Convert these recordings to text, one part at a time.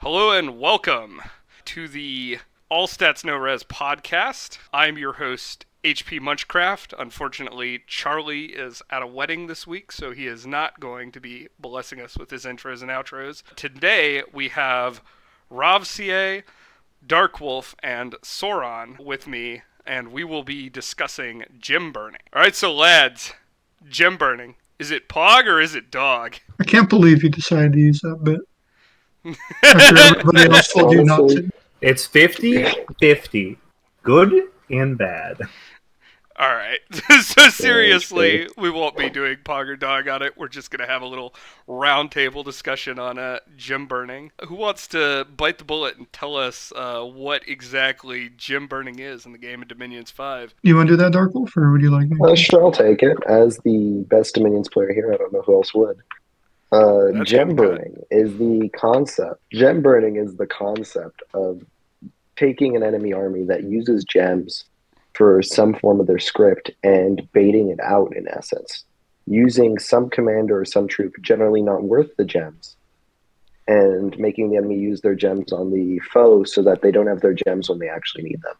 Hello and welcome to the All Stats No Res podcast. I'm your host, HP Munchcraft. Unfortunately, Charlie is at a wedding this week, so he is not going to be blessing us with his intros and outros. Today, we have Ravca, Darkwolf, and Sauron with me, and we will be discussing gem burning. Alright, so lads, gem burning. Is it Pog or is it Dog? I can't believe you decided to use that bit after everybody else told you not Honestly, to. It's 50-50. Good and bad. Alright, so seriously, we won't be doing Pog or Dog on it. We're just going to have a little roundtable discussion on gem burning. Who wants to bite the bullet and tell us what exactly gem burning is in the game of Dominions 5? You want to do that, Dark Wolf, or would you like me to? sure, I'll take it. As the best Dominions player here, I don't know who else would. That's Gem good. burning is the concept. Gem burning is the concept of taking an enemy army that uses gems for some form of their script and baiting it out, in essence. Using some commander or some troop, generally not worth the gems, and making the enemy use their gems on the foe so that they don't have their gems when they actually need them,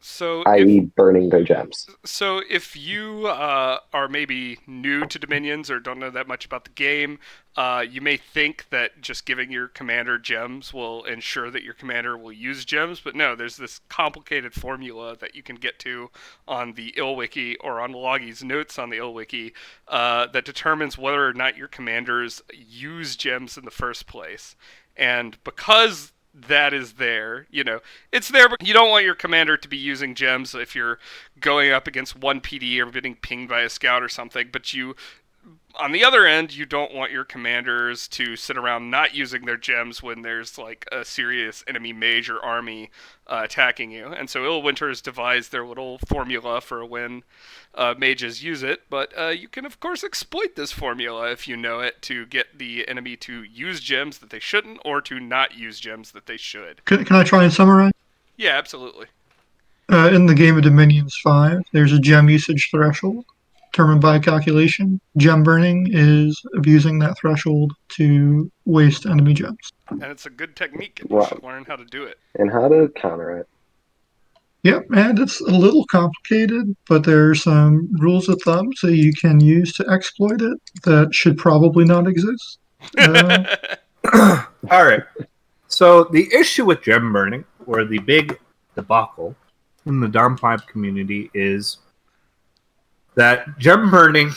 So i.e. burning their gems. So if you are maybe new to Dominions or don't know that much about the game, you may think that just giving your commander gems will ensure that your commander will use gems, but no, there's this complicated formula that you can get to on the IllWiki or on Loggy's notes on the IllWiki that determines whether or not your commanders use gems in the first place. And because that is there. It's there, but you don't want your commander to be using gems if you're going up against one PD or getting pinged by a scout or something. But on the other end, you don't want your commanders to sit around not using their gems when there's like a serious enemy mage or army attacking you. And so Illwinter has devised their little formula for when mages use it, but you can of course exploit this formula if you know it to get the enemy to use gems that they shouldn't or to not use gems that they should. Can I try and summarize? Yeah, absolutely. In the game of Dominions 5, there's a gem usage threshold determined by calculation. Gem burning is abusing that threshold to waste enemy gems. And it's a good technique, and you Wow. should learn how to do it. And how to counter it. Yep, and it's a little complicated, but there are some rules of thumb that you can use to exploit it that should probably not exist. All right. So the issue with gem burning, or the big debacle in the Dom 5 community, is that gem burning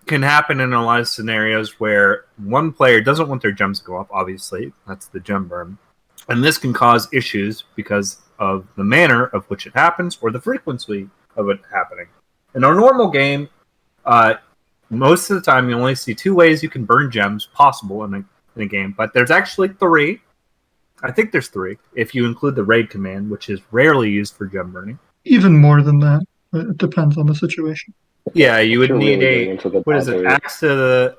can happen in a lot of scenarios where one player doesn't want their gems to go up, obviously. That's the gem burn. And this can cause issues because of the manner of which it happens or the frequency of it happening. In our normal game, most of the time you only see two ways you can burn gems possible in a game, but there's actually three. I think there's three, if you include the raid command, which is rarely used for gem burning. Even more than that. It depends on the situation. Yeah, you would You're need really getting into the what is it, bad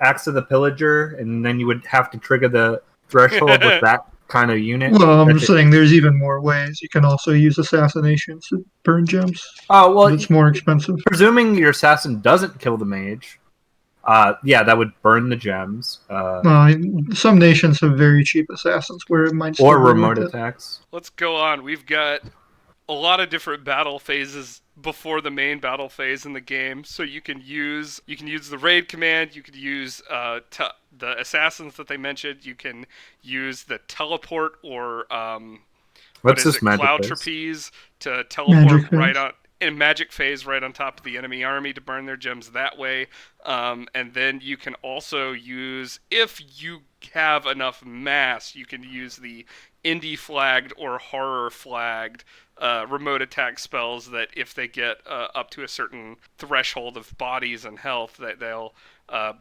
axe of the pillager, and then you would have to trigger the threshold with that kind of unit. Well, I'm saying there's even more ways. You can also use assassinations to burn gems. Oh, well, It's more expensive. presuming your assassin doesn't kill the mage, yeah, that would burn the gems. Some nations have very cheap assassins where it might still Or be remote worth it. attacks. Let's go on. We've got a lot of different battle phases before the main battle phase in the game, so you can use the raid command, you could use the assassins that they mentioned, you can use the teleport or What's this magic cloud phase? trapeze to teleport Magic phase. in magic phase right on top of the enemy army to burn their gems that way. And then you can also use, if you have enough mass, you can use the indie flagged or horror flagged remote attack spells that if they get up to a certain threshold of bodies and health, that they'll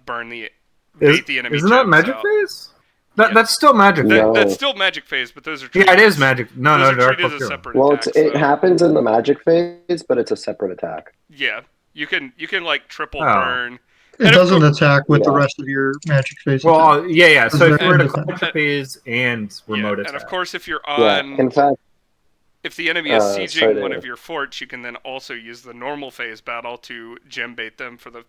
bait the enemy. Isn't that gems magic out. phase? Yeah. That's still magic phase. No. That's still magic phase, but those are Yeah, treated it is magic. No, those no, are treated as a Dark separate Well, attacks. it so- happens in the magic phase, but it's a separate attack. Yeah, you can like triple Oh. burn. It And of doesn't course- attack with the Yeah. rest of your magic phase. attack. Well, yeah. So if you were to And- cloud trapeze and remote Yeah, attack. and of course, if you're Yeah. on, In fact, if the enemy is sieging sorry to- one of your forts, you can then also use the normal phase battle to gem bait them for the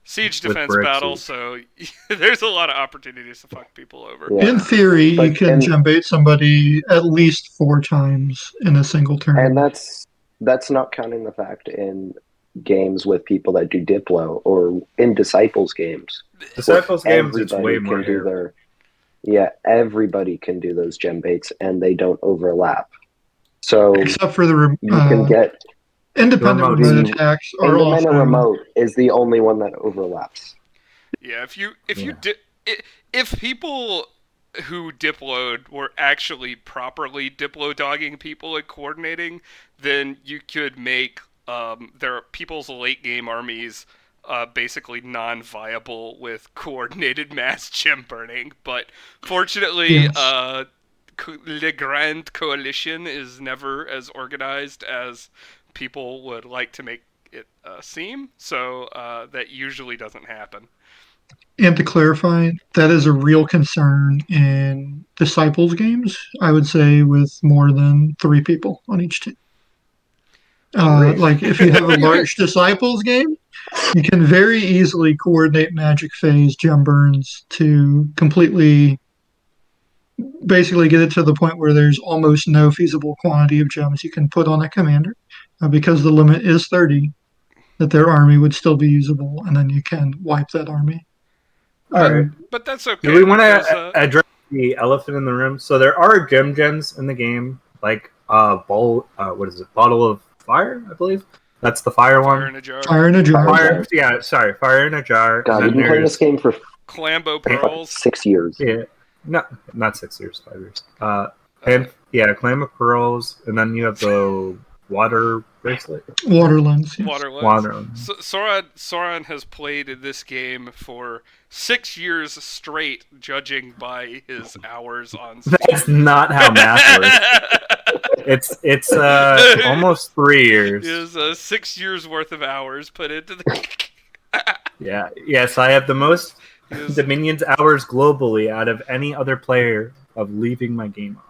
siege With defense brick battle, siege. so there's a lot of opportunities to fuck people over. Yeah. In theory, you But can gembait somebody at least 4 times in a single turn. and that's not counting the fact in games with people that do Diplo or in Disciples games. Disciples games, it's way Everybody more can do hair. their everybody can do those gem baits and they don't overlap. So Except for the you can get independent remote remote the attacks are independent also remote is the only one that overlaps. Yeah, if you Yeah. if people who diploed were actually properly diplo dogging people and coordinating, then you could make their people's late game armies basically non-viable with coordinated mass gem burning. But fortunately, yes. Le Grand Coalition is never as organized as people would like to make it seem, so that usually doesn't happen. And to clarify, that is a real concern in Disciples games, I would say, with more than 3 people on each team. Like if you have a large Disciples game, you can very easily coordinate Magic Phase gem burns to completely basically get it to the point where there's almost no feasible quantity of gems you can put on a commander because the limit is 30, that their army would still be usable, and then you can wipe that army. All right. But that's okay. Do we want because, to address the elephant in the room? So there are gens in the game, like what is it? Bottle of Fire, I believe. That's the fire Fire one. in a jar. Fire in a jar. Fire, yeah, sorry, Fire in a jar. God, and we've then been playing this game for Clambo fucking pearls. 6 years. Yeah, not 6 years, 5 years. And yeah, Clam of Pearls, and then you have the water bracelet. Waterlands. Yes. Waterlands. Water. So, Soren has played in this game for 6 years straight, judging by his hours on Steam. That's not how math works. It's almost 3 years. Is 6 years worth of hours put into the. Yeah. Yes, I have the most Is- Dominions hours globally out of any other player of leaving my game on.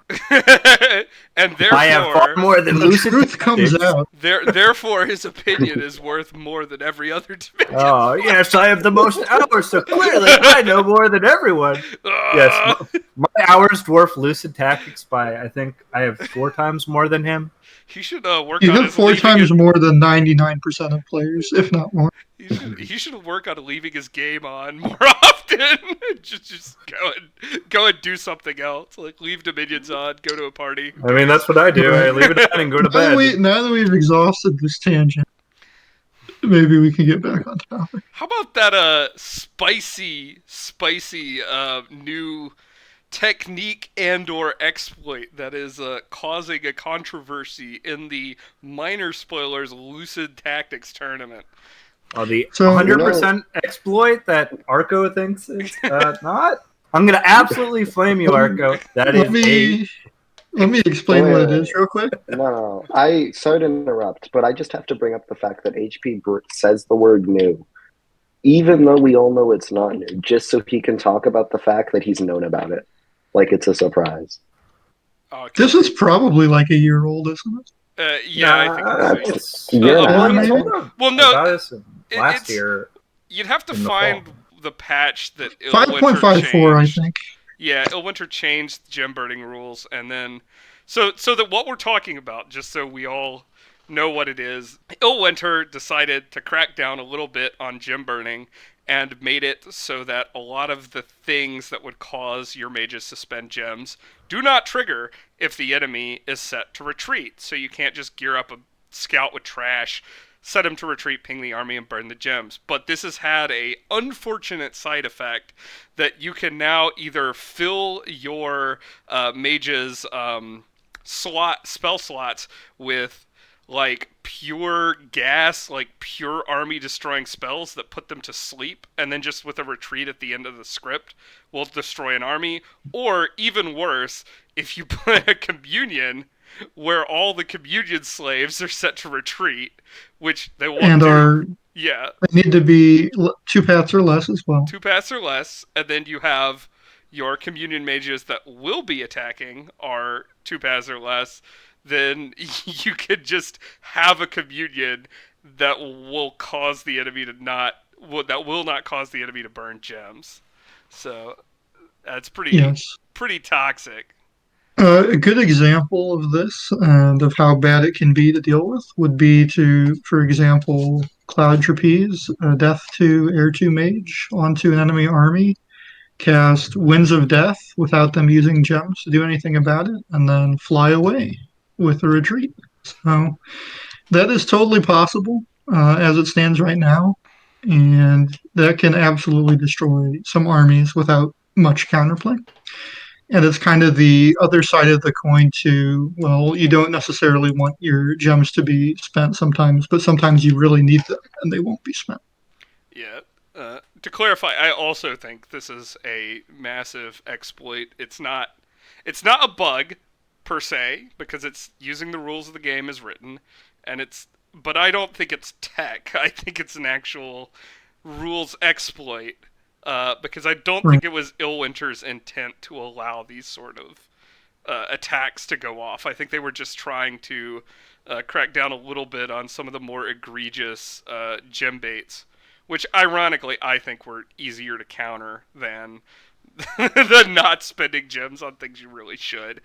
And therefore, I have far more than The Lucid truth comes Tactics. out. therefore, his opinion is worth more than every other Dominion. Oh, yes, I have the most hours, so clearly I know more than everyone. Yes, my hours dwarf Lucid Tactics by, I think, I have 4 times more than him. He should work You on have his 4 leaving times it- more than 99% of players, if not more. He should work on leaving his game on more often. just go and do something else. Like leave Dominions on, go to a party. I mean, that's what I do. I leave it on and go to bed. Now that we've exhausted this tangent, maybe we can get back on topic. How about that spicy new technique and or exploit that is causing a controversy in the minor spoilers Lucid Tactics tournament? Oh, the So- 100% exploit that Arco thinks is not? I'm going to absolutely flame you, Arco. That Let is me explain what it Wait. is real quick. No, I sorry to interrupt, but I just have to bring up the fact that says the word new, even though we all know it's not new, just so he can talk about the fact that he's known about it, like it's a surprise. Okay. This is probably like a year old, isn't it? Yeah, I think It's so. a year and a well, half. maybe- I think. Well, no, about this last it's- year. you'd have to in the find fall. the patch that Illwinter 5.54, I changed. think. Yeah, Illwinter changed gem burning rules, and then so that what we're talking about, just so we all know what it is, Illwinter decided to crack down a little bit on gem burning and made it so that a lot of the things that would cause your mages to spend gems do not trigger if the enemy is set to retreat. So you can't just gear up a scout with trash, set him to retreat, ping the army, and burn the gems. But this has had a unfortunate side effect that you can now either fill your mage's spell slots with like pure gas, like pure army destroying spells that put them to sleep, and then just with a retreat at the end of the script will destroy an army. Or even worse, if you play a communion where all the communion slaves are set to retreat, which they won't And do. Yeah, they need to be 2 paths or less as well. 2 paths or less, and then you have your communion mages that will be attacking are 2 paths or less. Then you could just have a communion that will cause the enemy to not that will not cause the enemy to burn gems. So that's Yes. pretty toxic. A good example of this and of how bad it can be to deal with would be to, for example, Cloud Trapeze, Death to Air 2 Mage onto an enemy army, cast Winds of Death without them using gems to do anything about it, and then fly away with a retreat. So that is totally possible as it stands right now, and that can absolutely destroy some armies without much counterplay. And it's kind of the other side of the coin to, well, you don't necessarily want your gems to be spent sometimes, but sometimes you really need them and they won't be spent. Yeah. To clarify, I also think this is a massive exploit. It's not a bug per se because it's using the rules of the game as written, and but I don't think it's tech. I think it's an actual rules exploit. Because I don't Right. think it was Illwinter's intent to allow these sort of attacks to go off. I think they were just trying to crack down a little bit on some of the more egregious gem baits, which ironically I think were easier to counter than the not spending gems on things you really should.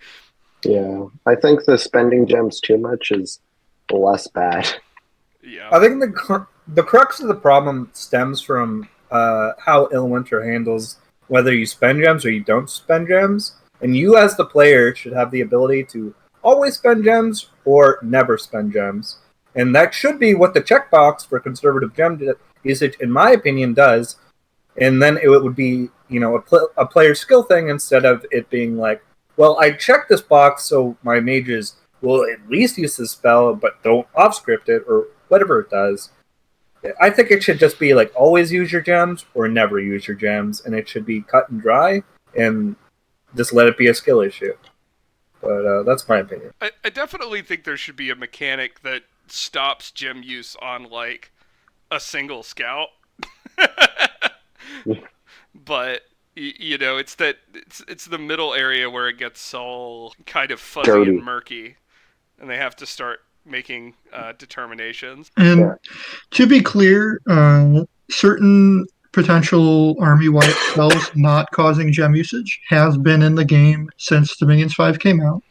Yeah, I think the spending gems too much is less bad. Yeah. I think the crux of the problem stems from how Illwinter handles whether you spend gems or you don't spend gems, and you as the player should have the ability to always spend gems or never spend gems, and that should be what the checkbox for conservative gem usage, in my opinion, does. And then it would be a player skill thing instead of it being like, well, I checked this box so my mages will at least use this spell, but don't off script it or whatever it does. I think it should just be like always use your gems or never use your gems, and it should be cut and dry, and just let it be a skill issue. But that's my opinion. I definitely think there should be a mechanic that stops gem use on like a single scout. But it's it's the middle area where it gets all kind of fuzzy Dirty. and murky, and they have to start making determinations. And Yeah. to be clear, certain potential army wide spells not causing gem usage has been in the game since Dominions 5 came out.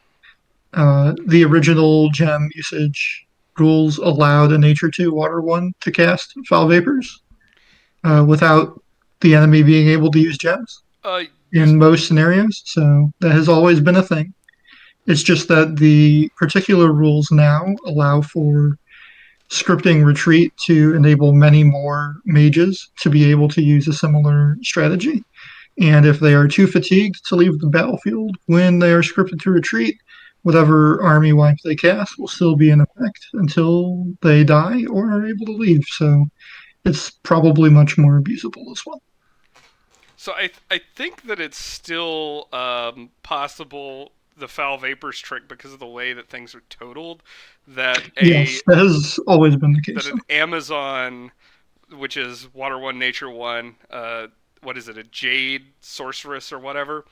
The original gem usage rules allowed a Nature 2 Water 1 to cast Foul Vapors without the enemy being able to use gems Use, in most scenarios. So that has always been a thing. It's just that the particular rules now allow for scripting retreat to enable many more mages to be able to use a similar strategy. And if they are too fatigued to leave the battlefield when they are scripted to retreat, whatever army wipe they cast will still be in effect until they die or are able to leave. So it's probably much more abusable as well. so I think that it's still possible the foul vapors trick because of the way that things are totaled. That Yes, that has always been the that case. an Amazon, which is Water 1, Nature 1, what is it, a Jade Sorceress or whatever?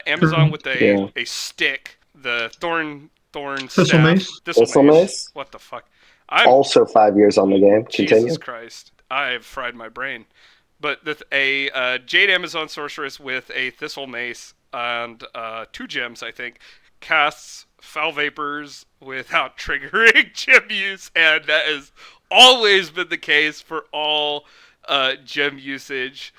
Amazon with a stick, the Thorn Thistle Staff. Mace. Thistle Mace? What the fuck? I'm Also 5 years on the game. Continue. Jesus Christ. I've fried my brain. But a Jade Amazon Sorceress with a Thistle Mace and 2 gems, I think, casts Foul Vapors without triggering gem use, and that has always been the case for all gem usage.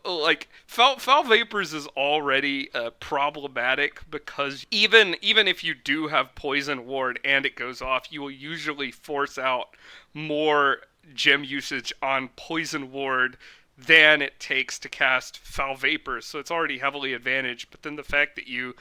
Like foul vapors is already problematic because even if you do have poison ward and it goes off, you will usually force out more gem usage on poison ward than it takes to cast foul vapors. So it's already heavily advantaged. But then the fact that you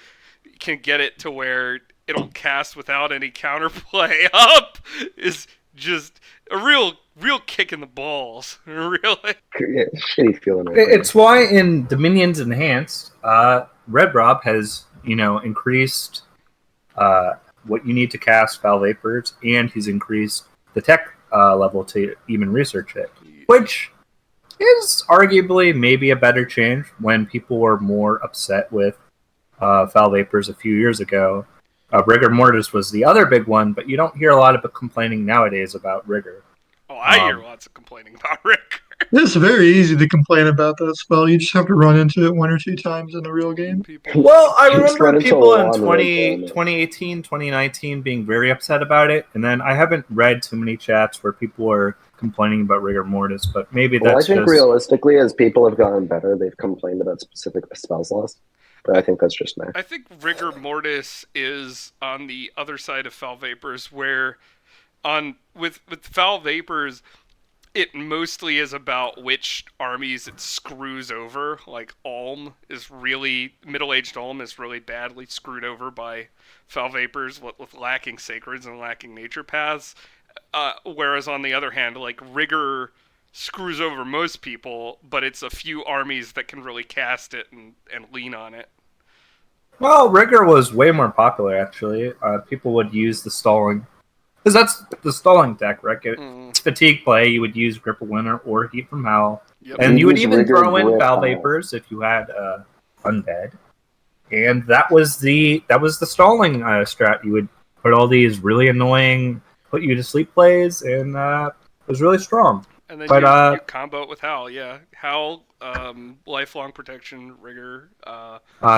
can get it to where it'll cast without any counterplay up is just a real kick in the balls. Really. Yeah, shitty feeling. It's why in Dominions Enhanced, Red Rob has increased what you need to cast Foul Vapors, and he's increased the tech level to even research it, which is arguably maybe a better change when people were more upset with Foul Vapors a few years ago. Rigor Mortis was the other big one, but you don't hear a lot of complaining nowadays about Rigor. Oh, I hear lots of complaining about Rick. It's very easy to complain about that spell. You just have to run into it 1 or 2 times in the real game. People, Well, I Just run remember into people a in lawn and run 2018, 2019 being very upset about it, and then I haven't read too many chats where people are complaining about Rigor Mortis, but maybe Well, I that's think just... realistically, as people have gotten better, they've complained about specific spells lost. But I think that's just me. I think Rigor Mortis is on the other side of Foul Vapors, where with Foul Vapors, it mostly is about which armies it screws over. Like middle-aged Ulm is really badly screwed over by Foul Vapors with lacking Sacreds and lacking Nature Paths. Whereas on the other hand, like Rigor screws over most people, but it's a few armies that can really cast it and lean on it. Well, Rigor was way more popular, actually. People would use the stalling. Because that's the stalling deck, right? It's fatigue play. You would use Grip of Winter or Heat from Hell. Yep. And you would use even Rigor throw in Grip Foul Hell. Vapors if you had Undead. And that was the stalling strat. You would put all these really annoying, put you to sleep plays, and it was really strong. And then But you combo it with Howl, yeah. Howl, lifelong protection, Rigor,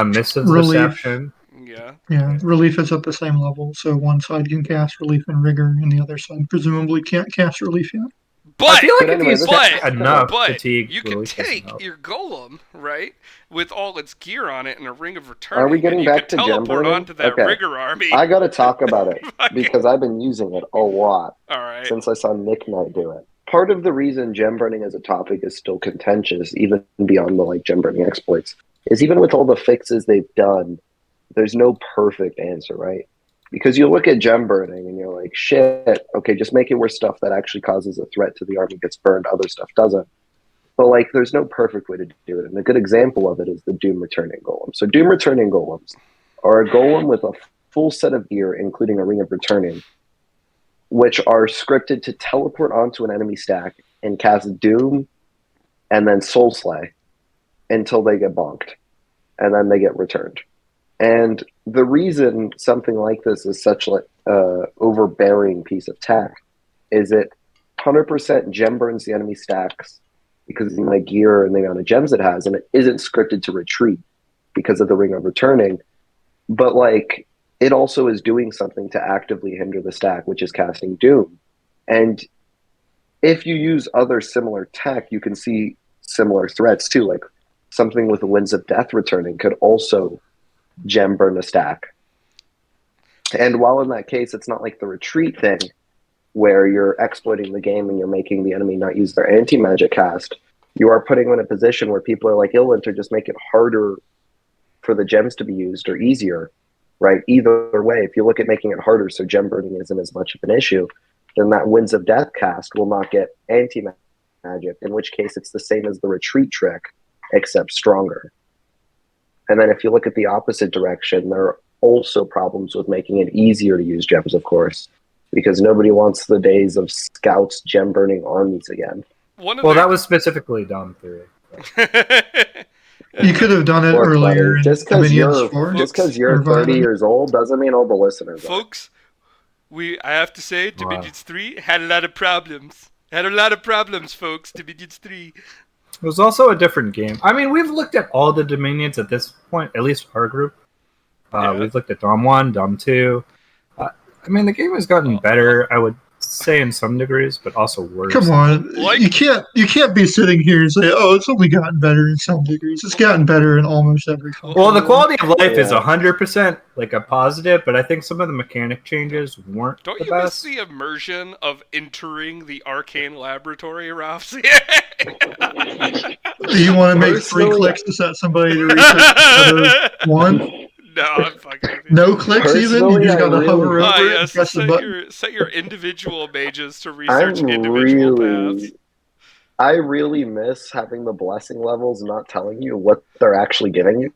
Missive Relief. Deception. yeah. Yeah, relief is at the same level, so one side can cast relief and rigor, and the other side presumably can't cast relief yet. But I feel like But if anyway, you this- set enough but fatigue, you can relief doesn't take help. your Golem, right, with all its gear on it and a Ring of Return. Are we getting and you back can to teleport Gembaiting? onto that Okay. Rigor army. I got to talk about it because I've been using it a lot All right. since I saw Nick Knight do it. Part of the reason gem burning as a topic is still contentious, even beyond the gem burning exploits, is even with all the fixes they've done, there's no perfect answer, right? Because you look at gem burning and you're like, shit, okay, just make it where stuff that actually causes a threat to the army gets burned, other stuff doesn't. But there's no perfect way to do it. And a good example of it is the Doom Returning Golem. So Doom Returning Golems are a golem with a full set of gear, including a Ring of Returning, which are scripted to teleport onto an enemy stack and cast Doom and then Soul Slay until they get bonked. And then they get returned. And the reason something like this is such overbearing piece of tech is it 100% gem burns the enemy stacks because of the amount of gear and the amount of gems it has, and it isn't scripted to retreat because of the Ring of Returning. But it also is doing something to actively hinder the stack, which is casting Doom. And if you use other similar tech, you can see similar threats too. Like something with the Winds of Death returning could also gem burn a stack. And while in that case, it's not like the retreat thing where you're exploiting the game and you're making the enemy not use their anti-magic cast, you are putting them in a position where people are like, Illwinter, just make it harder for the gems to be used or easier, right? Either way, if you look at making it harder so gem burning isn't as much of an issue, then that Winds of Death cast will not get anti-magic, in which case it's the same as the retreat trick, except stronger. And then if you look at the opposite direction, there are also problems with making it easier to use gems, of course, because nobody wants the days of scouts gem burning armies again. That was specifically Dom Theory. You could have done it Look, earlier. buddy, in just because Dominions 4 you're or 30 Violent. years old doesn't mean all the listeners are. Folks, I have to say, Dominions 3 had a lot of problems. Folks, Dominions 3. It was also a different game. I mean, we've looked at all the Dominions at this point, at least our group. We've looked at Dom 1, Dom 2. I mean, the game has gotten better, I would say, in some degrees, but also worse. Come on, you can't be sitting here and say, "Oh, it's only gotten better in some degrees." It's gotten better in almost every. Well, the quality of life is 100% a positive, but I think some of the mechanic changes weren't Don't the you best. miss the immersion of entering the arcane laboratory, Ralph? You want to make 3 clicks to set somebody to research 1? No, I'm fucking with you. No clicks even? You just gotta hover over it and press the button? Set your individual mages to research individual paths. I really miss having the blessing levels not telling you what they're actually giving you.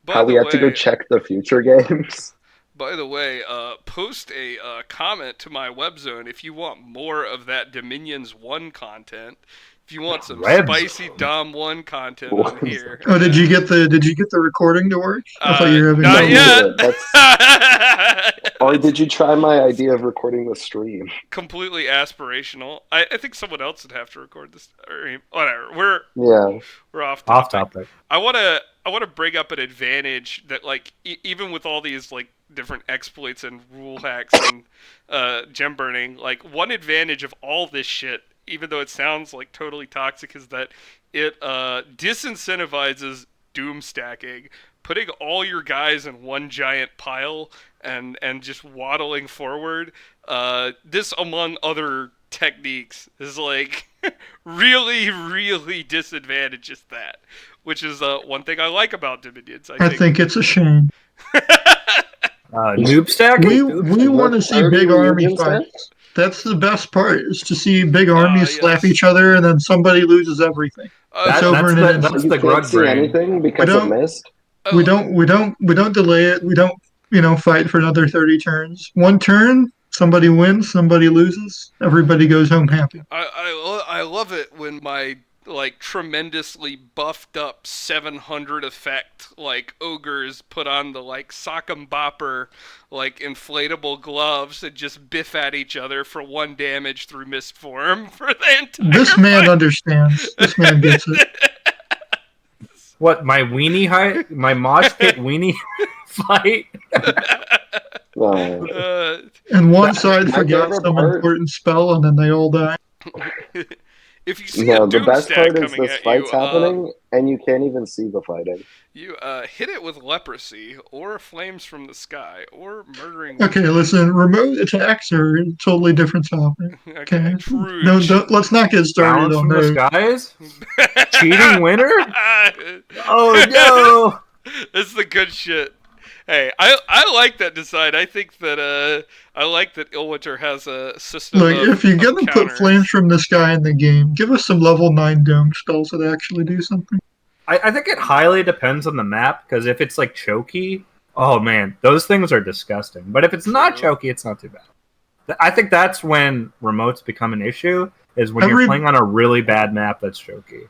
How we have to go check the future games. By the way, post a comment to my web zone if you want more of that Dominions 1 content. If you want some spicy Dom 1 content on here. Oh, did you get the recording to work? I thought you were having not yet. Or did you try my idea of recording the stream? Completely aspirational. I think someone else would have to record this. Or, whatever. Yeah. We're off Off topic. topic. I wanna bring up an advantage that like even with all these like different exploits and rule hacks and gem burning, like one advantage of all this shit, even though it sounds like totally toxic, is that it disincentivizes doom stacking, putting all your guys in one giant pile and just waddling forward. This, among other techniques, is like really disadvantages that, which is one thing I like about Dominions. I think it's a shame. Noob stacking? We want to see big army reunion fights. That's the best part, is to see big armies slap yes. each other and then somebody loses everything. It's over in an instant. That's You the can't grug see brain. anything because We of don't- mist. We don't delay it. We don't, fight for another 30 turns. One turn, somebody wins, somebody loses, everybody goes home happy. I love it when my like tremendously buffed up 700 effect like ogres put on the like sock'em bopper like inflatable gloves and just biff at each other for 1 damage through mist form for the entire This man fight. understands. This man gets it. What, my weenie height? My mosh pit weenie fight? And one side my forgot favorite some part- important spell and then they all die. If you see No, a the doom best stack part is coming this at fight's you, happening and you can't even see the fighting. you hit it with leprosy or flames from the sky or murdering. Okay, listen, remote attacks are a totally different topic. Okay, true. Don't let's not get started Balance on from the those. skies? Cheating winner? Oh no! It's the good shit. Hey, I like that design. I think that I like that Illwinter has a system. Look, of, if you're of gonna put counters. flames from the sky in the game, give us some level 9 dome spells that actually do something. I think it highly depends on the map, because if it's like choky, oh man, those things are disgusting. But if it's not True. choky, it's not too bad. I think that's when remotes become an issue, is when Every- you're playing on a really bad map that's choky.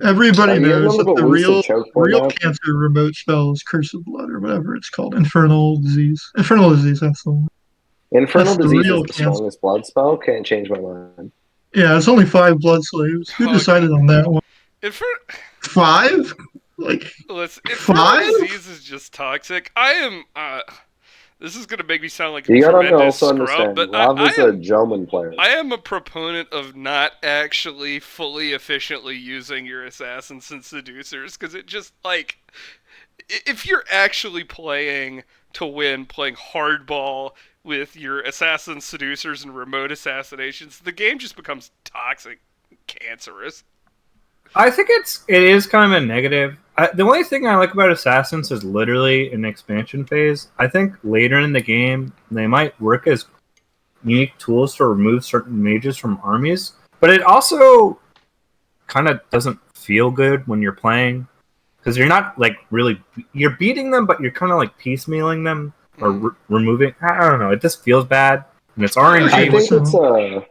Everybody Have you ever knows looked that at the Lucid real Choke for real that? cancer remote spell is Curse of Blood or whatever it's called. Infernal Disease. Infernal Disease, that's the one. Infernal That's the Disease real is the cancer. strongest blood spell. Can't change my mind. Yeah, it's only 5 blood slaves. Who Oh, decided on that one? Infer- 5? Like, Listen, Infernal 5? Disease is just toxic. I am. This is gonna make me sound like a You gotta tremendous also scrub, understand, but Rob is I a am. Joman player. I am a proponent of not actually fully efficiently using your assassins and seducers, because it just like if you're actually playing to win, playing hardball with your assassins, seducers, and remote assassinations, the game just becomes toxic, cancerous. I think it is kind of a negative. The only thing I like about Assassins is literally an expansion phase. I think later in the game they might work as unique tools to remove certain mages from armies, but it also kind of doesn't feel good when you're playing, because you're not like really you're beating them, but you're kind of like piecemealing them or removing. I don't know. It just feels bad, and it's RNG. I think Listen. it's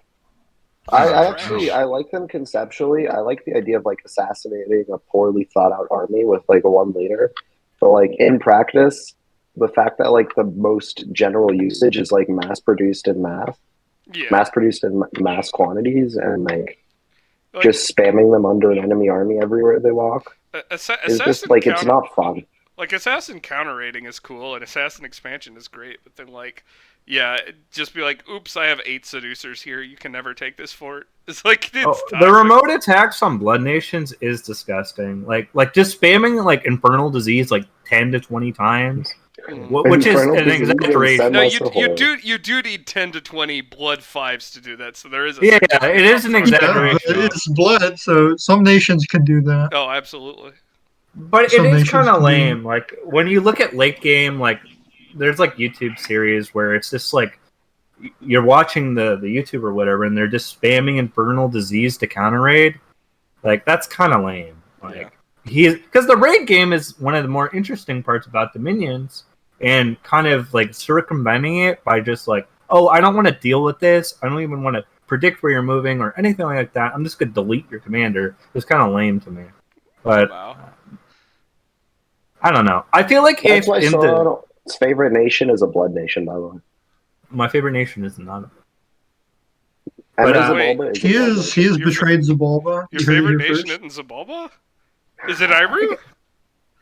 I actually I like them conceptually. I like the idea of like assassinating a poorly thought out army with like a 1 leader, but like in practice, the fact that like the most general usage is like mass produced in Yeah, mass quantities, and like like, just spamming them under an enemy army everywhere they walk is assassin just like it's counter- not fun. Like, Assassin counter rating is cool, and Assassin expansion is great, but then, like, yeah, just be like, oops, I have 8 seducers here, you can never take this fort. It's like, it's The toxic. remote attacks on Blood Nations is disgusting. Like just spamming like Infernal Disease like 10 to 20 times, which is Infernal an Disease and exaggeration. No, Send you do need 10 to 20 blood 5s to do that, so there is a... Yeah, it is an yeah, exaggeration. but it's blood, so some nations can do that. Oh, absolutely. But Some it is nations kind of can do lame. Like when you look at late game, like there's like YouTube series where it's just like you're watching the YouTube or whatever, and they're just spamming Infernal Disease to counter raid. Like that's kind of lame. Like because the raid game is one of the more interesting parts about Dominions, and kind of like circumventing it by just like, oh, I don't want to deal with this. I don't even want to predict where you're moving or anything like that. I'm just gonna delete your commander. It's kind of lame to me. But Wow. I don't know. I feel like That's if why in the Sauron's favorite nation is a blood nation, by the way. My favorite nation is not. I But, know wait, Zabalba is a He blood is nation. betrayed Zabalba. Your You heard it favorite here nation first. isn't Zabalba? Is it Iru?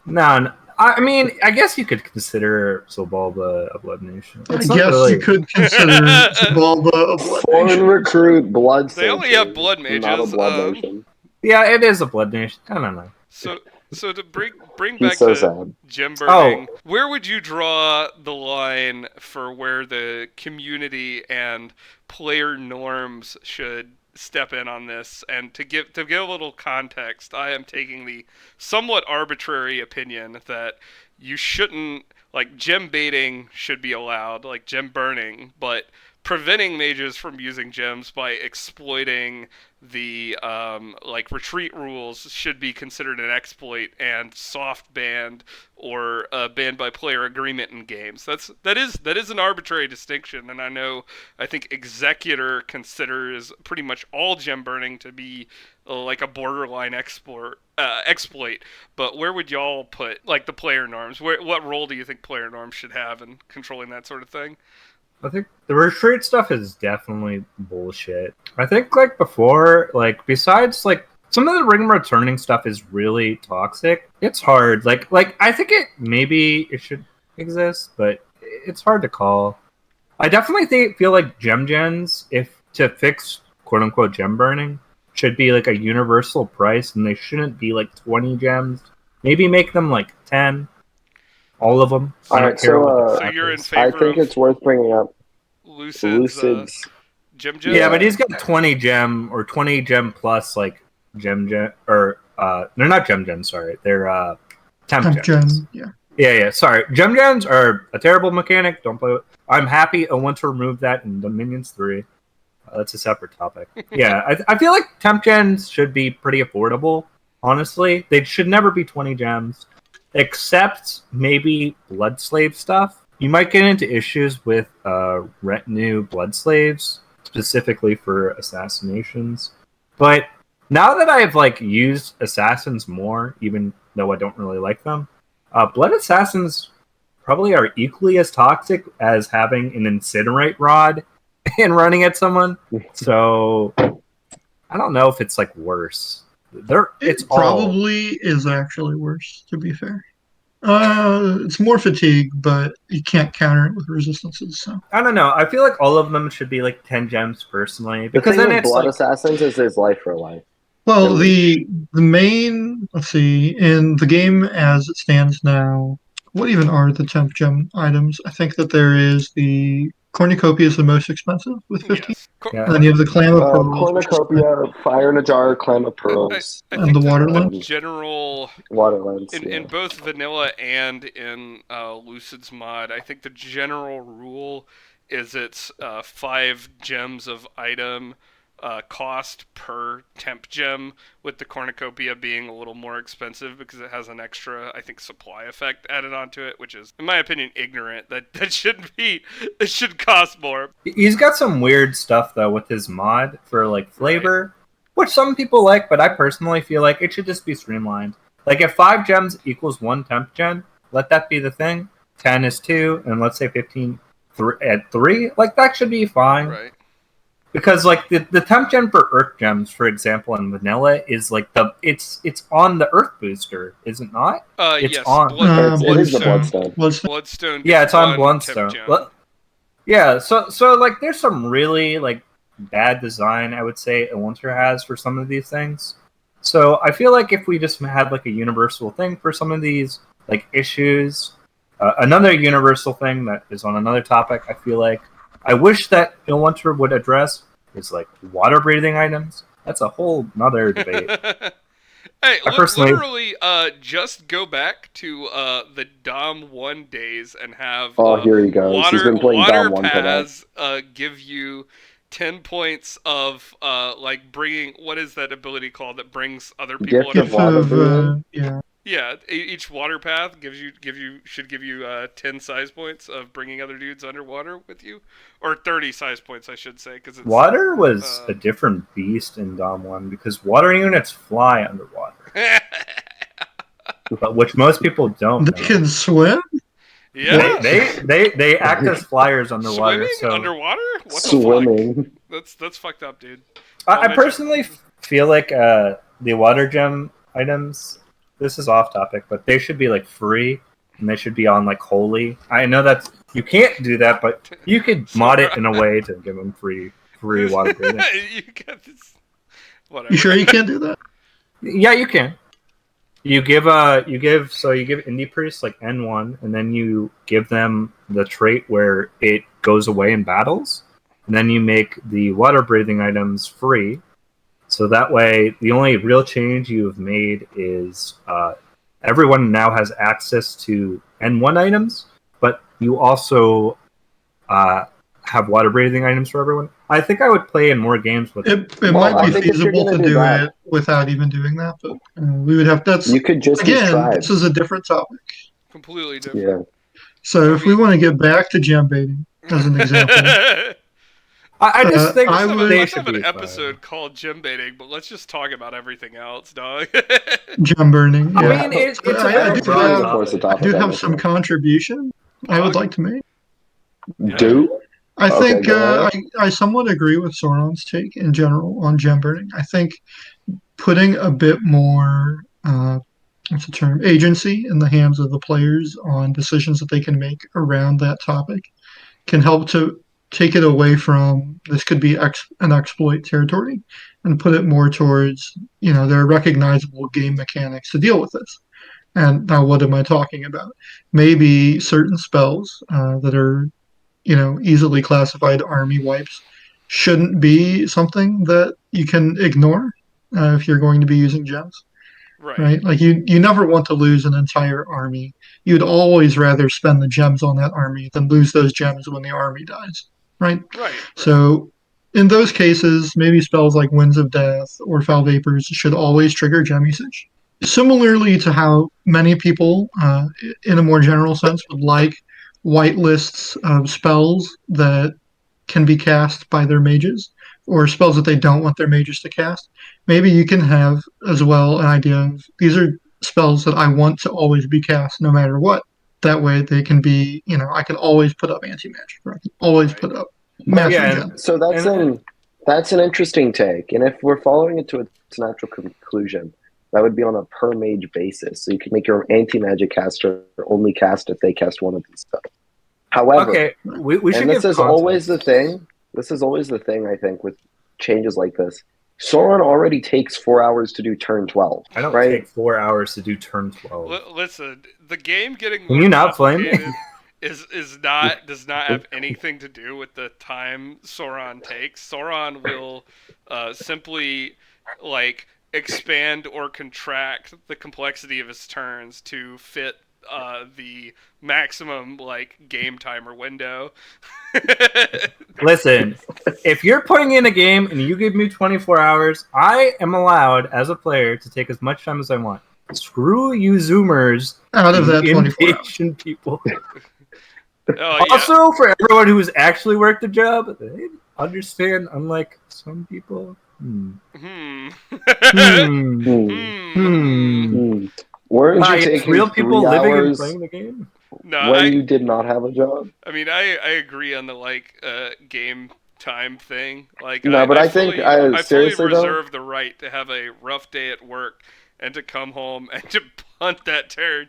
No, I mean, I guess you could consider Sobalba a blood nation. I It's not guess really. you could consider Zabalba a blood Foreign nation. recruit blood They only have blood not a mages. blood nation. Yeah, it is a blood nation. I don't know. So to bring He's back so to sad. gem Oh. burning, where would you draw the line for where the community and player norms should step in on this? And to give a little context, I am taking the somewhat arbitrary opinion that you shouldn't, like, gem baiting should be allowed, like gem burning, but preventing mages from using gems by exploiting the like retreat rules should be considered an exploit and soft banned or banned by player agreement in games. That is an arbitrary distinction, and I think Executor considers pretty much all gem burning to be like a borderline exploit. But where would y'all put like the player norms? What role do you think player norms should have in controlling that sort of thing? I think the retreat stuff is definitely bullshit. I think like before, like besides like some of the ring returning stuff is really toxic. It's hard. Like I think it should exist, but it's hard to call. I definitely feel like gem gens, if to fix quote unquote gem burning, should be like a universal price, and they shouldn't be like 20 gems. Maybe make them like 10. All of them. I don't care what the So price you're in is. I favor think of it's worth bringing up Lucid's gem gen? Yeah, but he's got 20 gem or 20 gem plus like gem or they're not gem gens, sorry. They're temp gens. Yeah. Yeah, sorry. Gem gens are a terrible mechanic. Don't play with. I'm happy I want to remove that in Dominions 3. That's a separate topic. Yeah, I feel like temp gens should be pretty affordable, honestly. They should never be 20 gems, except maybe blood slave stuff. You might get into issues with retinue blood slaves, specifically for assassinations. But now that I've like used assassins more, even though I don't really like them, blood assassins probably are equally as toxic as having an incinerate rod and running at someone. So I don't know if it's like worse. It probably is actually worse, to be fair. It's more fatigue, but you can't counter it with resistances. So I don't know. I feel like all of them should be like 10 gems personally, because the thing then with it's blood like assassins is there's life for life. well, the main, let's see, in the game as it stands now, what even are the temp gem items? I think that there is the cornucopia is the most expensive with 15. Yes. Yeah. And then you have the clam of pearls, which is Cornucopia, fire in a jar, clam of I pearls, And the think water the lens? general water lens. in both vanilla and in Lucid's mod, I think the general rule is it's 5 gems of item cost per temp gem, with the cornucopia being a little more expensive because it has an extra, I think, supply effect added onto it, which is, in my opinion, ignorant. That shouldn't be. It should cost more. he's got some weird stuff though with his mod for like flavor, which some people like, but I personally feel like it should just be streamlined. Like if 5 gems equals 1 temp gen, let that be the thing. 10 is 2, and let's say 15 at 3. Like that should be fine. Right. Because like the temp gen for Earth gems, for example, in vanilla is like it's on the Earth booster, is it not? It's Yes. on. It is the Bloodstone. bloodstone. Bloodstone. Yeah, gets it's on 1 temp Bloodstone. gem. Yeah, so like there's some really like bad design I would say Elunter has for some of these things. So I feel like if we just had like a universal thing for some of these like issues, another universal thing that is on another topic, I feel like I wish that Elunter would address is like water breathing items. That's a whole nother debate. Hey, personally- literally, just go back to the Dom 1 days and have Oh, here he goes. He's been playing water Dom 1 today. paths give you 10 points of like bringing, what is that ability called that brings other people Gift of Gift water of, breathing? yeah. Yeah, each water path should give you 10 size points of bringing other dudes underwater with you, or 30 size points, I should say, because Water was a different beast in Dom 1 because water units fly underwater, but which most people don't They know. can swim? Yeah. They act as flyers underwater. Swimming So underwater? What the Swimming. fuck? That's fucked up, dude. I personally feel like the water gem items. This is off topic, but they should be like free, and they should be on like holy. I know that you can't do that, but you could mod it in a way to give them free water breathing. You got this. Whatever. You sure you can't do that? Yeah, you can. You give indie priests like N1, and then you give them the trait where it goes away in battles, and then you make the water breathing items free. So that way, the only real change you have made is everyone now has access to N1 items, but you also have water breathing items for everyone. I think I would play in more games with It Well, might I be think if you're feasible gonna to do do that- it without even doing that, but we would have. That's You could just use again. tribes. This is a different topic. Completely different. Yeah. So if we want to get back to gem baiting as an example, I just think I would- they Let's should have an be episode called Gembaiting, but let's just talk about everything else, dog. gem burning. I Yeah. mean, it's a I very do broad have- topic. I do have some contribution I would like to make. Do? I Okay, think go I somewhat agree with Sauron's take in general on gem burning. I think putting a bit more what's the term agency in the hands of the players on decisions that they can make around that topic can help to take it away from this could be an exploit territory and put it more towards there are recognizable game mechanics to deal with this. And now what am I talking about? Maybe certain spells that are easily classified army wipes shouldn't be something that you can ignore if you're going to be using gems, right? Like you never want to lose an entire army. You'd always rather spend the gems on that army than lose those gems when the army dies, right? Right. So in those cases, maybe spells like Winds of Death or Foul Vapors should always trigger gem usage. Similarly to how many people, in a more general sense, would like white lists of spells that can be cast by their mages or spells that they don't want their mages to cast. Maybe you can have as well an idea of these are spells that I want to always be cast no matter what. That way they can be, I can always put up anti-magic, or I can always put up master yeah, gem. So that's an interesting take. And if we're following it to its natural conclusion, that would be on a per mage basis. So you could make your anti-magic caster only cast if they cast one of these spells. However, Okay, we should and give this is context. always the thing. This is always the thing, I think, with changes like this. Sauron already takes 4 hours to do turn 12. I don't right? take 4 hours to do turn 12. Listen, the game getting Can more you not flame me? complicated does not have anything to do with the time Sauron takes. Sauron will simply expand or contract the complexity of his turns to fit the maximum game timer window. Listen, if you're putting in a game and you give me 24 hours, I am allowed as a player to take as much time as I want. Screw you Zoomers. Out of that you 24 hours. impatient people. Oh, yeah. Also, for everyone who's actually worked the job, they understand, unlike some people. Hmm. Weren't you Yes, taking real people 3 living and hours playing the game? No, when you did not have a job? I mean, I agree on the game time thing. No, but I think I seriously fully though, reserve the right to have a rough day at work and to come home and to punt that turn.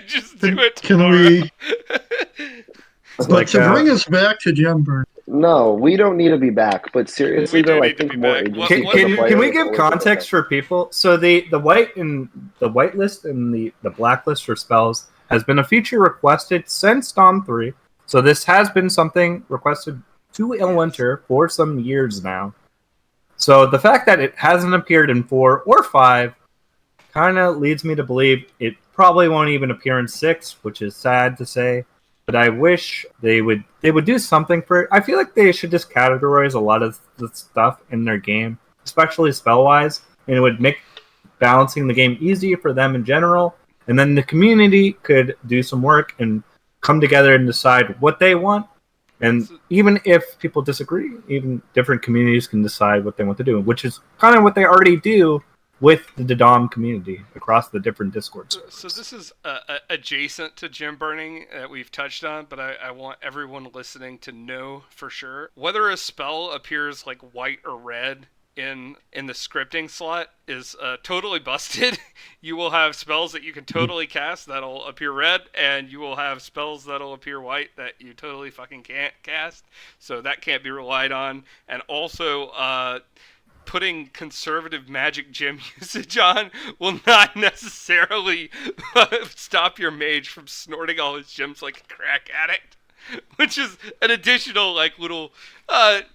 Just do it Can tomorrow. we? But Like, to bring us back to gem burn, no, we don't need to be back. But seriously We do though, I need to think be more back. agency What- for the what- player Can we is give always a good context thing. for people? So the whitelist and the blacklist for spells has been a feature requested since Dom 3. So this has been something requested to Illwinter for some years now. So the fact that it hasn't appeared in 4 or 5 kind of leads me to believe it probably won't even appear in 6, which is sad to say. But I wish they would do something for it. I feel like they should just categorize a lot of the stuff in their game, especially spell-wise, and it would make balancing the game easier for them in general. And then the community could do some work and come together and decide what they want. And even if people disagree, even different communities can decide what they want to do, which is kind of what they already do with the Dom community across the different Discord servers. So this is adjacent to gem burning that we've touched on, but I want everyone listening to know for sure whether a spell appears like white or red in the scripting slot is totally busted. You will have spells that you can totally cast that'll appear red, and you will have spells that'll appear white that you totally fucking can't cast. So that can't be relied on. And also, putting conservative magic gem usage on will not necessarily stop your mage from snorting all his gems like a crack addict, which is an additional little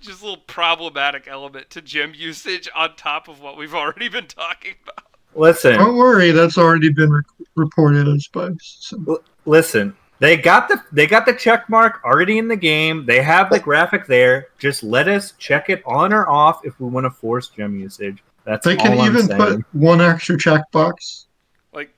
just little problematic element to gem usage on top of what we've already been talking about. Listen, Don't worry, that's already been reported as bugs. So. Listen, they got the check mark already in the game. They have the graphic there. Just let us check it on or off if we want to force gem usage. That's They can all I'm even saying. put one extra checkbox,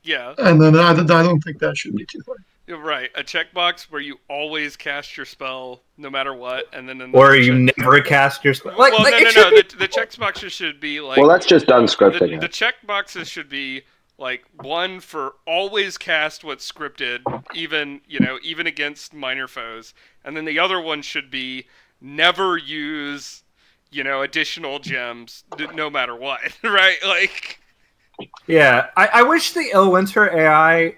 Yeah. and then I don't think that should be too hard. You're right. A checkbox where you always cast your spell no matter what, and then or you never cast your spell. No. The checkboxes should be like. Well, that's just done scripting. The checkboxes should be like one for always cast what's scripted, even against minor foes, and then the other one should be never use, additional gems no matter what, right? Like. Yeah, I wish the Illwinter AI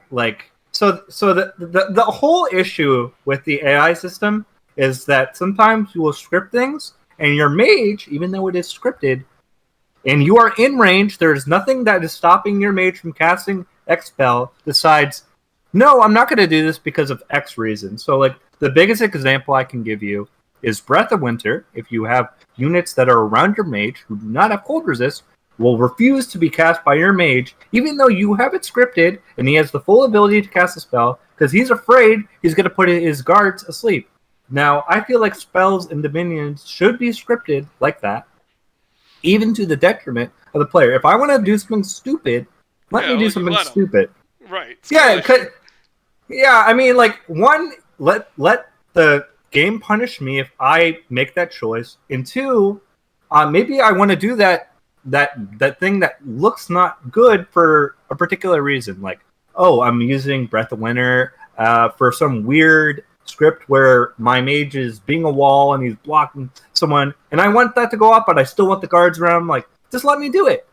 So the whole issue with the AI system is that sometimes you will script things, and your mage, even though it is scripted, and you are in range, there's nothing that is stopping your mage from casting X spell, decides, no, I'm not going to do this because of X reason. So, the biggest example I can give you is Breath of Winter. If you have units that are around your mage who do not have cold resist, will refuse to be cast by your mage, even though you have it scripted, and he has the full ability to cast a spell, because he's afraid he's going to put his guards asleep. Now, I feel like spells and dominions should be scripted like that, even to the detriment of the player. If I want to do something stupid, let me do something stupid. Right. Yeah, I mean, one, let the game punish me if I make that choice, and two, maybe I want to do that thing that looks not good for a particular reason. I'm using Breath of Winter for some weird script where my mage is being a wall and he's blocking someone, and I want that to go up, but I still want the guards around. Just let me do it.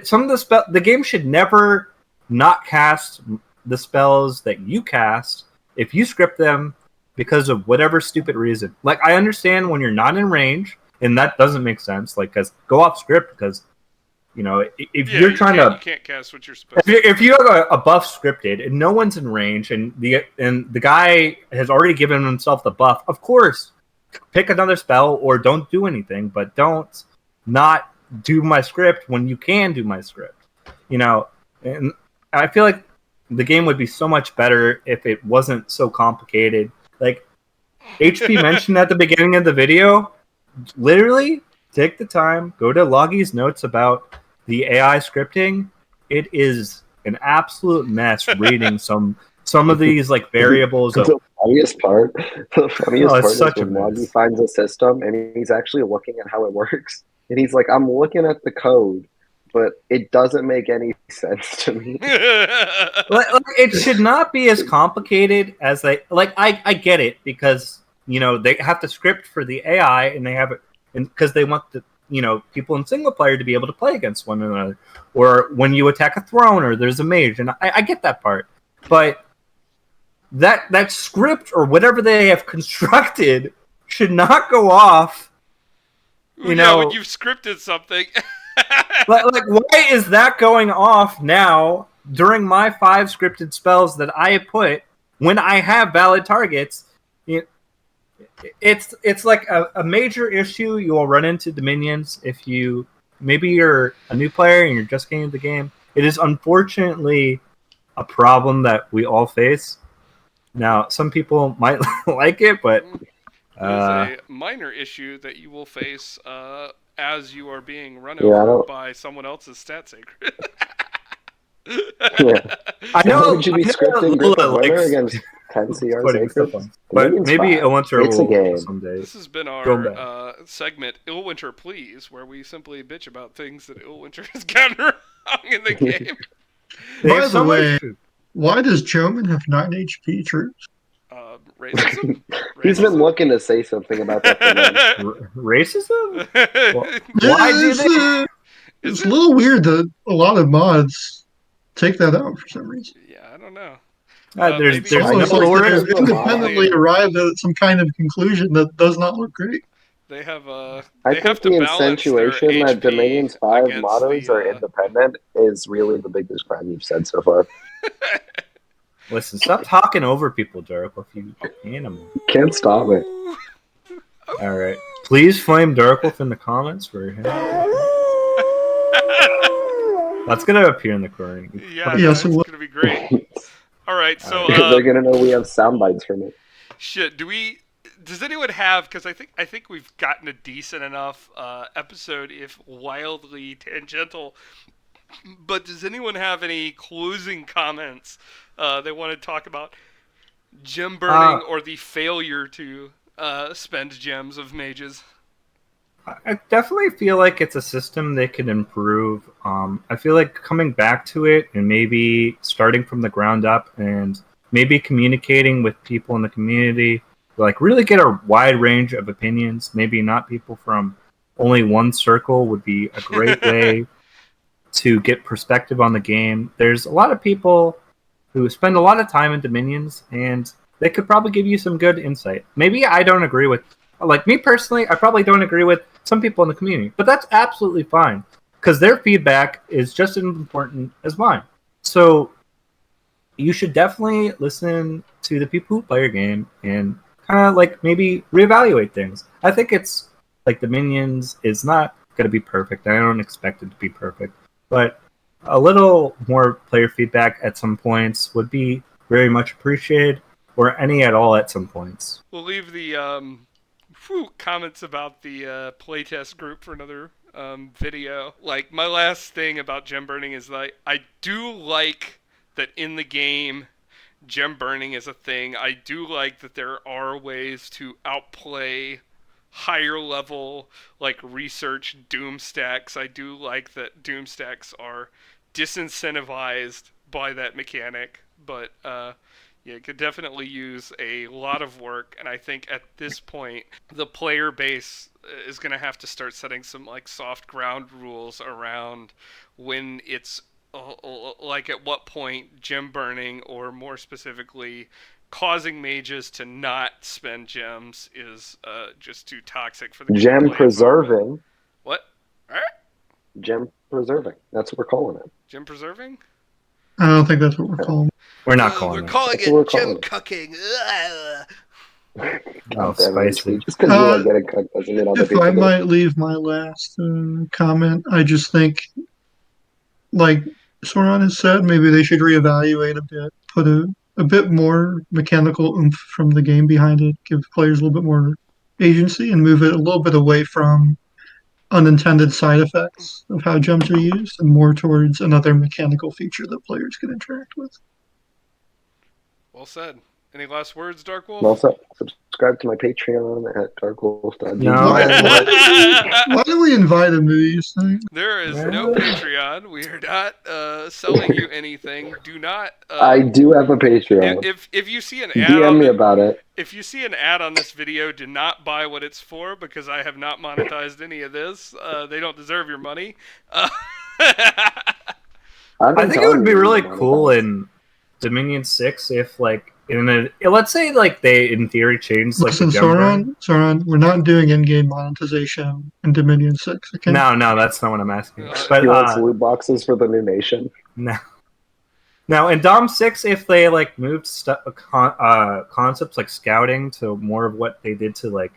Some of the game should never not cast the spells that you cast if you script them because of whatever stupid reason. I understand when you're not in range, and that doesn't make sense. Because go off script, because if you're trying to, you can't cast what you're supposed to. If you have a buff scripted and no one's in range, and the guy has already given himself the buff, of course, pick another spell or don't do anything, but don't not do my script when you can do my script. And I feel like the game would be so much better if it wasn't so complicated. HP mentioned at the beginning of the video, literally take the time, go to Loggy's notes about the AI scripting. It is an absolute mess reading some of these variables. The funniest part is when Loggy finds a system and he's actually looking at how it works, and he's like, I'm looking at the code, but it doesn't make any sense to me. It should not be as complicated as I get it, because they have to script for the AI, and they have it because they want the people in single player to be able to play against one another, or when you attack a throne or there's a mage, and I get that part, but that script or whatever they have constructed should not go off. When you've scripted something. Why is that going off now during my 5 scripted spells that I put when I have valid targets? It's a major issue you will run into Dominions if maybe you're a new player and you're just getting into the game. It is unfortunately a problem that we all face. Now, some people might like it, but it is a minor issue that you will face as you are being run over by someone else's stat sacred. Yeah. I know. Would you be scripting Griffin Winter against 10 CR putting stuff Sacred. on. But maybe Illwinter It's a will game. someday. This has been Go back. our segment, Illwinter Please, where we simply bitch about things that Illwinter has gotten wrong in the game. They By have the so much way, food. why does Choman have 9 HP troops? Racism? He's been looking to say something about that for months. Racism? Well, why do It's, they? it's a little weird that a lot of mods take that out for some reason. Yeah, I don't know. There's Maybe- Almost no like lore. they've Later. independently arrived at some kind of conclusion that does not look great. They have I they have think to the balance their insinuation that HP Dominion's 5 against mottos are independent is really the biggest crime you've said so far. Listen, stop talking over people, Durkle, you animal. Can't stop it. All right, please flame Durkle in the comments for him. That's gonna appear in the recording. Yeah, Yes, it's it will. gonna be great. All right, so They're gonna know we have sound bites from it. shit. Does anyone have? Because I think we've gotten a decent enough episode, if wildly tangential. But does anyone have any closing comments they want to talk about gem burning or the failure to spend gems of mages? I definitely feel like it's a system they can improve. I feel like coming back to it and maybe starting from the ground up and maybe communicating with people in the community, like really get a wide range of opinions. Maybe not people from only one circle would be a great way to get perspective on the game. There's a lot of people who spend a lot of time in Dominions, and they could probably give you some good insight. Maybe I don't agree with, like me personally, I probably don't agree with some people in the community, but that's absolutely fine because their feedback is just as important as mine. So you should definitely listen to the people who play your game and kind of like maybe reevaluate things. I think it's like Dominions is not going to be perfect. I don't expect it to be perfect, but a little more player feedback at some points would be very much appreciated, or any at all at some points. We'll leave the comments about the playtest group for another video. Like, my last thing about gem burning is that I do like that in the game gem burning is a thing. I do like that there are ways to outplay higher level, like, research doom stacks. I do like that doom stacks are disincentivized by that mechanic, but yeah, it could definitely use a lot of work, and I think at this point the player base is going to have to start setting some like soft ground rules around when it's like at what point gem burning, or more specifically causing mages to not spend gems, is just too toxic for the Gem gameplay preserving. environment. What? Gem preserving. That's what we're calling it. Gem preserving? I don't think that's what we're calling it. We're not calling We're it. calling That's what we're it gem calling it. cucking. Oh, Damn it, spicy. just because you like getting cooked doesn't mean other If people I do. might leave my last comment, I just think, like Soran has said, maybe they should reevaluate a bit, put a bit more mechanical oomph from the game behind it, give players a little bit more agency, and move it a little bit away from unintended side effects of how gems are used and more towards another mechanical feature that players can interact with. Well said. Any last words, Dark Wolf? Also, subscribe to my Patreon at darkwolf.gg. No. Why do we invite him to these things? There is no Patreon. We are not selling you anything. Do not. I do have a Patreon. If you see an ad DM me about it. If you see an ad on this video, do not buy what it's for, because I have not monetized any of this. They don't deserve your money. I think it would be really cool in Dominion 6 if, like, let's say, like, they in theory changed, like, Listen, the gem burn. Soran, we're not doing in-game monetization in Dominion 6, okay? No, that's not what I'm asking. He But He wants loot boxes for the new nation. no. Now, in Dom 6, if they, like, moved concepts like scouting to more of what they did to, like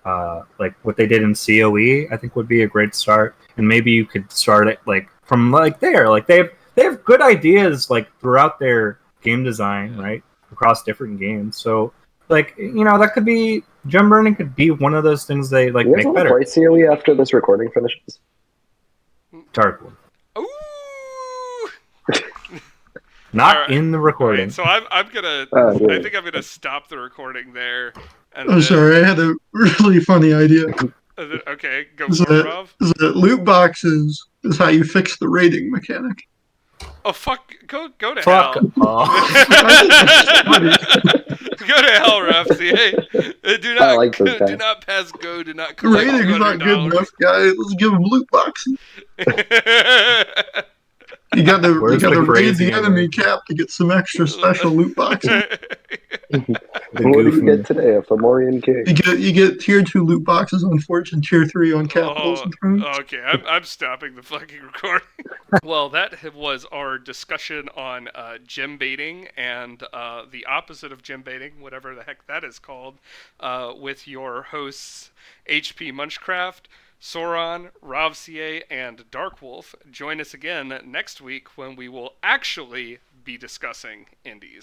what they did in COE, I think would be a great start. And maybe you could start it, like, from, like, there. Like, they have good ideas, like, throughout their game design, right? Across different games. So, like, you know, that could be, gem burning could be one of those things they, like, You guys make want better. to play COE after this recording finishes? Dark one. Ooh! not All right. in the recording. Right, so I'm gonna. Oh, I think I'm gonna stop the recording there. And I'm then, sorry, I had a really funny idea. okay, go Is for it, that, Rob. is that loot boxes is how you fix the rating mechanic. Oh fuck! Go to Fuck hell. off. I think it's funny. Go to hell, Rafsy. Hey, I like this do guy. not pass go. Do not The collect rating's not good $200. enough, guys. Let's give them loot boxes. You got to Where's the raid crazy the enemy emoji? cap to get some extra special loot boxes. The What did you goofy. get today? A Fomorian king. You get tier 2 loot boxes on Forts and tier 3 on Capitals Oh, and Thrones. okay. I'm stopping the fucking recording. Well, that was our discussion on gem baiting and the opposite of gem baiting, whatever the heck that is called, with your hosts HP Munchcraft, Sauron, Ravcier, and Darkwolf. Join us again next week when we will actually be discussing indies.